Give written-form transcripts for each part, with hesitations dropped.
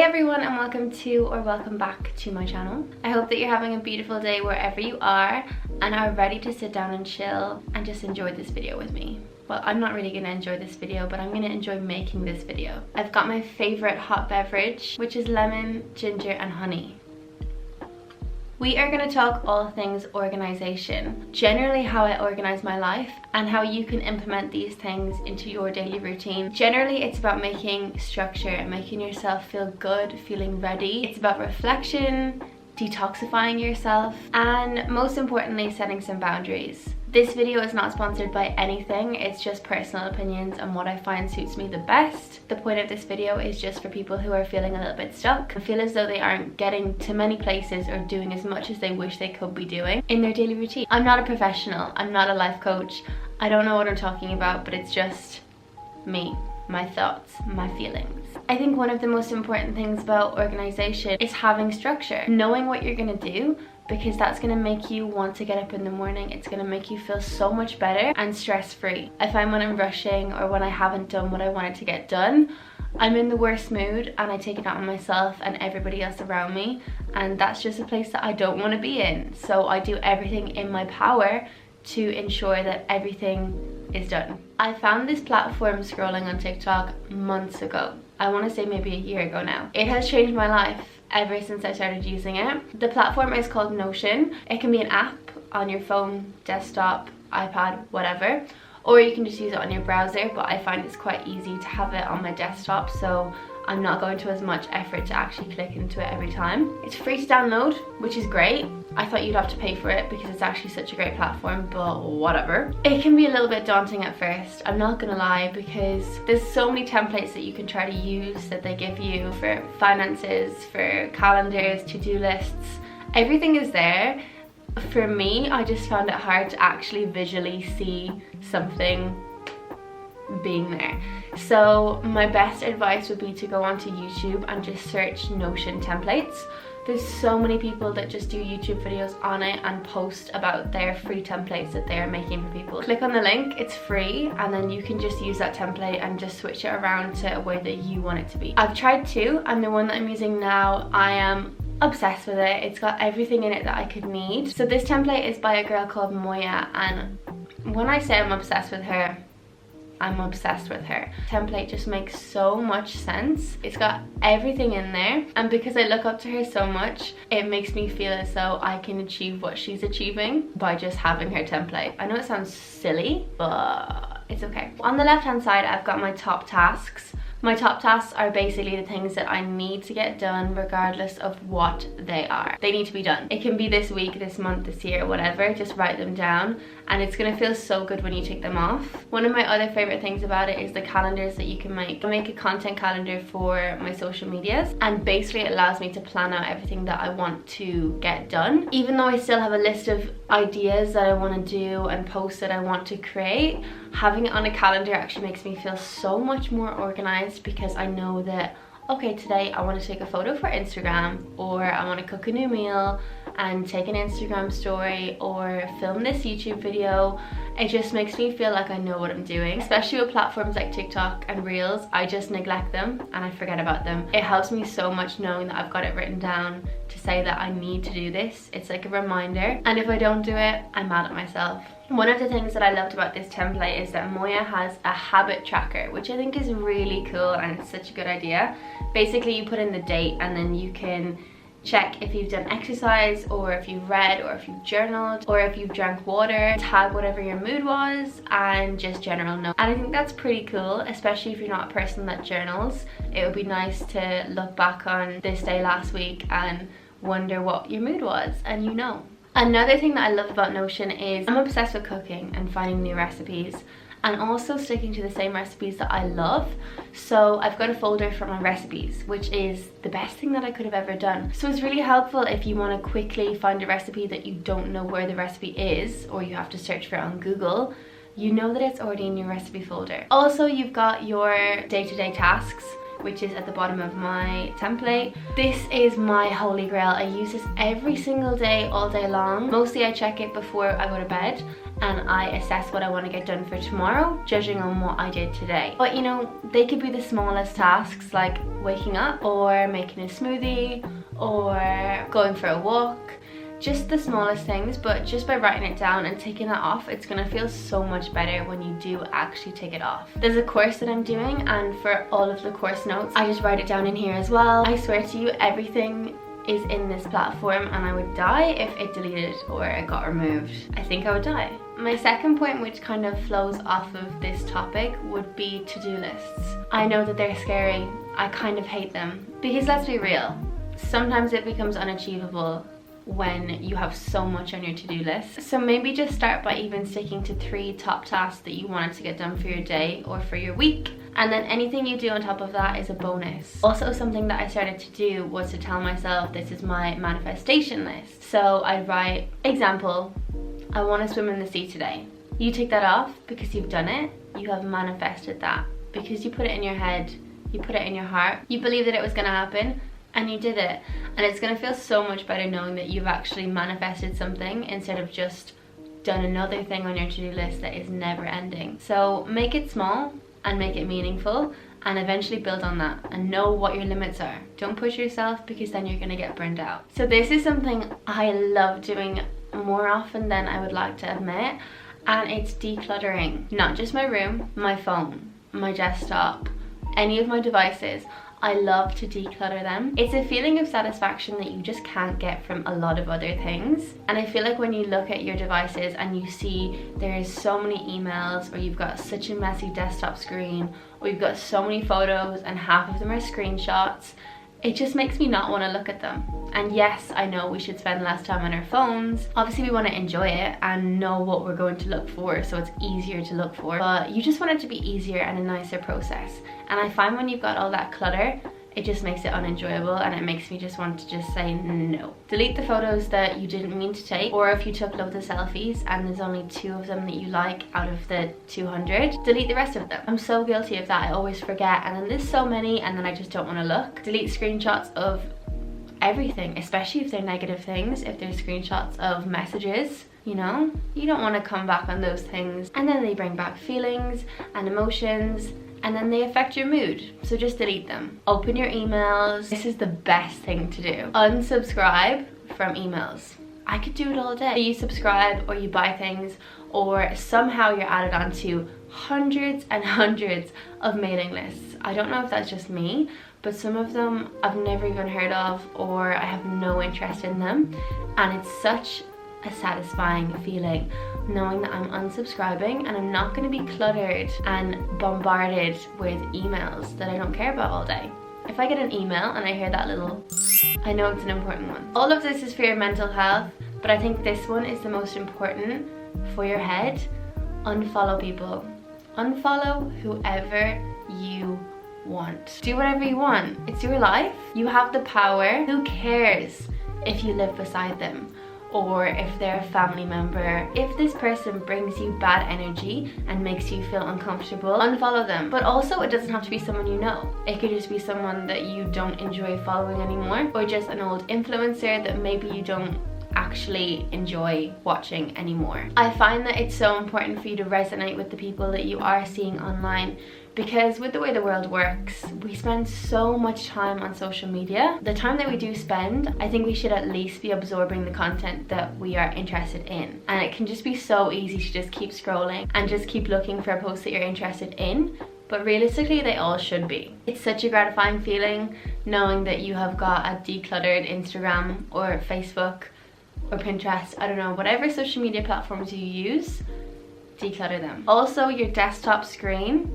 everyone, and welcome back to my channel. I hope that you're having a beautiful day wherever you are and are ready to sit down and chill and just enjoy this video with me. Well, I'm not really going to enjoy this video, but I'm going to enjoy making this video. I've got my favorite hot beverage, which is lemon, ginger and honey. We are going to talk all things organization, generally how I organize my life and how you can implement these things into your daily routine. Generally, it's about making structure and making yourself feel good, feeling ready. It's about reflection, detoxifying yourself, and most importantly, setting some boundaries. This video is not sponsored by anything, it's just personal opinions and what I find suits me the best. The point of this video is just for people who are feeling a little bit stuck and feel as though they aren't getting to many places or doing as much as they wish they could be doing in their daily routine. I'm not a professional, I'm not a life coach, I don't know what I'm talking about, but it's just me, my thoughts, my feelings. I think one of the most important things about organization is having structure, knowing what you're gonna do, because that's going to make you want to get up in the morning. It's going to make you feel so much better and stress-free. I find when I'm rushing or when I haven't done what I wanted to get done, I'm in the worst mood and I take it out on myself and everybody else around me, and that's just a place that I don't want to be in. So I do everything in my power to ensure that everything is done. I found this platform scrolling on TikTok months ago. I want to say maybe a year ago now. It has changed my life ever since I started using it. The platform is called Notion. It can be an app on your phone, desktop, iPad, whatever, or you can just use it on your browser, but I find it's quite easy to have it on my desktop, so I'm not going to as much effort to actually click into it every time. It's free to download, which is great. I thought you'd have to pay for it because it's actually such a great platform, but whatever. It can be a little bit daunting at first, I'm not gonna lie, because there's so many templates that you can try to use that they give you for finances, for calendars, to-do lists. Everything is there. For me, I just found it hard to actually visually see something being there. So my best advice would be to go onto YouTube and just search Notion templates. There's so many people that just do YouTube videos on it and post about their free templates that they are making for people. Click on the link, it's free, and then you can just use that template and just switch it around to a way that you want it to be. I've tried two, and the one that I'm using now, I am obsessed with it. It's got everything in it that I could need. So this template is by a girl called Moya, and when I say I'm obsessed with her, I'm obsessed with her. Template just makes so much sense. It's got everything in there, and because I look up to her so much, it makes me feel as though I can achieve what she's achieving by just having her template. I know it sounds silly, but it's okay. On the left hand side, I've got my top tasks. My top tasks are basically the things that I need to get done regardless of what they are. They need to be done. It can be this week, this month, this year, whatever. Just write them down and it's gonna feel so good when you take them off. One of my other favorite things about it is the calendars that you can make. I make a content calendar for my social medias, and basically it allows me to plan out everything that I want to get done. Even though I still have a list of ideas that I want to do and posts that I want to create, having it on a calendar actually makes me feel so much more organized, because I know that, okay, today I want to take a photo for Instagram, or I want to cook a new meal and take an Instagram story, or film this YouTube video. It just makes me feel like I know what I'm doing. Especially with platforms like TikTok and Reels, I just neglect them and I forget about them. It helps me so much knowing that I've got it written down to say that I need to do this. It's like a reminder, and if I don't do it, I'm mad at myself. One of the things that I loved about this template is that Moya has a habit tracker, which I think is really cool and it's such a good idea. Basically, you put in the date and then you can check if you've done exercise, or if you've read, or if you've journaled, or if you've drank water. Tag whatever your mood was and just general notes. And I think that's pretty cool, especially if you're not a person that journals. It would be nice to look back on this day last week and wonder what your mood was, and you know. Another thing that I love about Notion is I'm obsessed with cooking and finding new recipes, and also sticking to the same recipes that I love. So I've got a folder for my recipes, which is the best thing that I could have ever done. So it's really helpful if you want to quickly find a recipe that you don't know where the recipe is, or you have to search for it on Google. You know that it's already in your recipe folder. Also, you've got your day-to-day tasks. which is at the bottom of my template. This is my holy grail. I use this every single day, all day long. Mostly I check it before I go to bed and I assess what I want to get done for tomorrow, judging on what I did today. But you know, they could be the smallest tasks, like waking up or making a smoothie or going for a walk. Just the smallest things, but just by writing it down and taking that off, it's gonna feel so much better when you do actually take it off. There's a course that I'm doing, and for all of the course notes, I just write it down in here as well. I swear to you, everything is in this platform, and I would die if it deleted or it got removed. I think I would die. My second point, which kind of flows off of this topic, would be to-do lists. I know that they're scary. I kind of hate them. Because let's be real, sometimes it becomes unachievable when you have so much on your to-do list. So maybe just start by even sticking to 3 top tasks that you wanted to get done for your day or for your week, and then anything you do on top of that is a bonus. Also, something that I started to do was to tell myself this is my manifestation list. So I'd write, example, I want to swim in the sea today. You take that off because you've done it. You have manifested that because you put it in your head, you put it in your heart, you believe that it was going to happen, and you did it. And it's gonna feel so much better knowing that you've actually manifested something instead of just done another thing on your to-do list that is never ending. So make it small and make it meaningful, and eventually build on that and know what your limits are. Don't push yourself, because then you're gonna get burned out. So this is something I love doing more often than I would like to admit, and it's decluttering. Not just my room, my phone, my desktop, any of my devices. I love to declutter them. It's a feeling of satisfaction that you just can't get from a lot of other things. And I feel like when you look at your devices and you see there's so many emails, or you've got such a messy desktop screen, or you've got so many photos and half of them are screenshots, it just makes me not want to look at them. And yes, I know we should spend less time on our phones. Obviously we want to enjoy it and know what we're going to look for, so it's easier to look for, but you just want it to be easier and a nicer process. And I find when you've got all that clutter, it just makes it unenjoyable, and it makes me just want to just say no. Delete the photos that you didn't mean to take, or if you took loads of selfies and there's only 2 of them that you like out of the 200, delete the rest of them. I'm so guilty of that. I always forget, and then there's so many, and then I just don't want to look. Delete screenshots of everything, especially if they're negative things. If they're screenshots of messages, you know, you don't want to come back on those things, and then they bring back feelings and emotions, and then they affect your mood. So just delete them. Open your emails. This is the best thing to do. Unsubscribe from emails. I could do it all day. You subscribe, or you buy things, or somehow you're added onto hundreds and hundreds of mailing lists. I don't know if that's just me, but some of them I've never even heard of, or I have no interest in them. And it's such a satisfying feeling knowing that I'm unsubscribing and I'm not going to be cluttered and bombarded with emails that I don't care about all day. If I get an email and I hear that little, I know it's an important one. All of this is for your mental health, but I think this one is the most important for your head. Unfollow people. Unfollow whoever you want. Do whatever you want. It's your life. You have the power. Who cares if you live beside them, or if they're a family member? If this person brings you bad energy and makes you feel uncomfortable, unfollow them. But also, it doesn't have to be someone you know. It could just be someone that you don't enjoy following anymore, or just an old influencer that maybe you don't actually enjoy watching anymore. I find that it's so important for you to resonate with the people that you are seeing online, because with the way the world works, we spend so much time on social media. The time that we do spend, I think we should at least be absorbing the content that we are interested in. And it can just be so easy to just keep scrolling and just keep looking for posts that you're interested in, but realistically they all should be. It's such a gratifying feeling knowing that you have got a decluttered Instagram or Facebook or Pinterest, I don't know, whatever social media platforms you use, declutter them. Also, your desktop screen,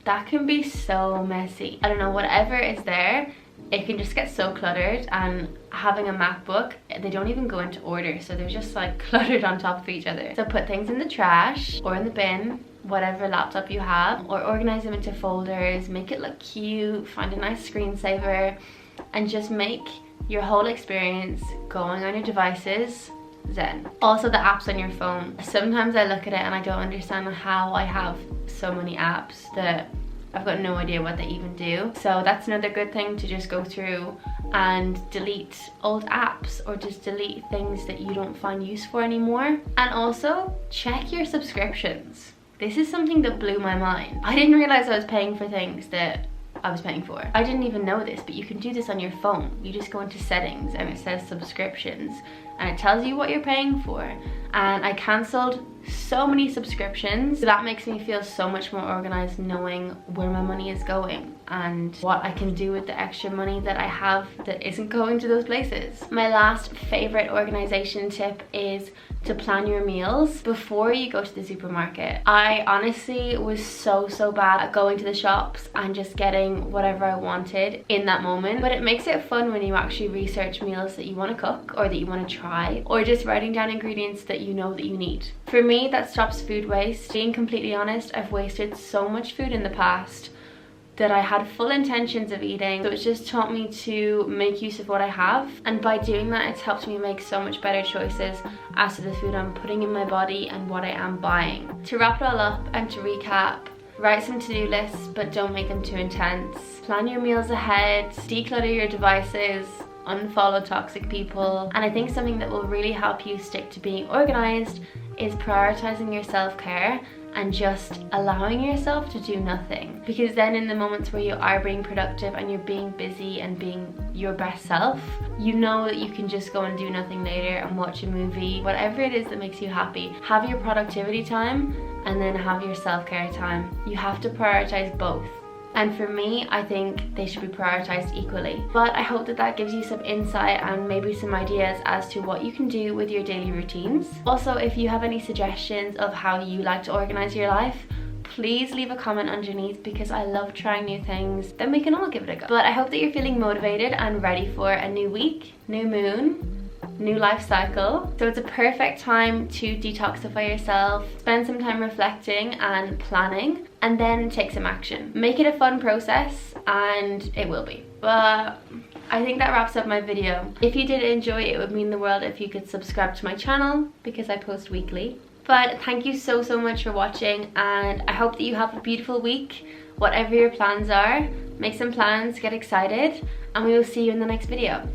that can be so messy. I don't know, whatever is there, it can just get so cluttered. And having a MacBook, they don't even go into order, so they're just like cluttered on top of each other. So put things in the trash or in the bin, whatever laptop you have, or organize them into folders, make it look cute, find a nice screensaver, and just make your whole experience going on your devices zen. Also, the apps on your phone. Sometimes I look at it and I don't understand how I have so many apps that I've got no idea what they even do. So that's another good thing, to just go through and delete old apps or just delete things that you don't find useful anymore. And also check your subscriptions. This is something that blew my mind. I didn't realize I was paying for things that I was paying for. I didn't even know this, but you can do this on your phone. You just go into settings and it says subscriptions and it tells you what you're paying for. And I cancelled so many subscriptions. So that makes me feel so much more organized, knowing where my money is going and what I can do with the extra money that I have that isn't going to those places. My last favorite organization tip is to plan your meals before you go to the supermarket. I honestly was so bad at going to the shops and just getting whatever I wanted in that moment, but it makes it fun when you actually research meals that you want to cook or that you want to try, or just writing down ingredients that you know that you need. For me, that stops food waste. Being completely honest, I've wasted so much food in the past that I had full intentions of eating. So it's just taught me to make use of what I have, and by doing that it's helped me make so much better choices as to the food I'm putting in my body and what I am buying. To wrap it all up and to recap, write some to-do lists, but don't make them too intense. Plan your meals ahead, declutter your devices, unfollow toxic people, and I think something that will really help you stick to being organized is prioritizing your self-care and just allowing yourself to do nothing. Because then in the moments where you are being productive and you're being busy and being your best self, you know that you can just go and do nothing later and watch a movie, whatever it is that makes you happy. Have your productivity time and then have your self-care time. You have to prioritize both. And for me, I think they should be prioritized equally. But I hope that that gives you some insight and maybe some ideas as to what you can do with your daily routines. Also, if you have any suggestions of how you like to organize your life, please leave a comment underneath, because I love trying new things. Then we can all give it a go. But I hope that you're feeling motivated and ready for a new week, new moon, new life cycle. So it's a perfect time to detoxify yourself, spend some time reflecting and planning, and then take some action. Make it a fun process, and it will be. But I think that wraps up my video. If you did enjoy it, it would mean the world if you could subscribe to my channel, because I post weekly. But thank you so much for watching, and I hope that you have a beautiful week. Whatever your plans are, make some plans, get excited, and we will see you in the next video.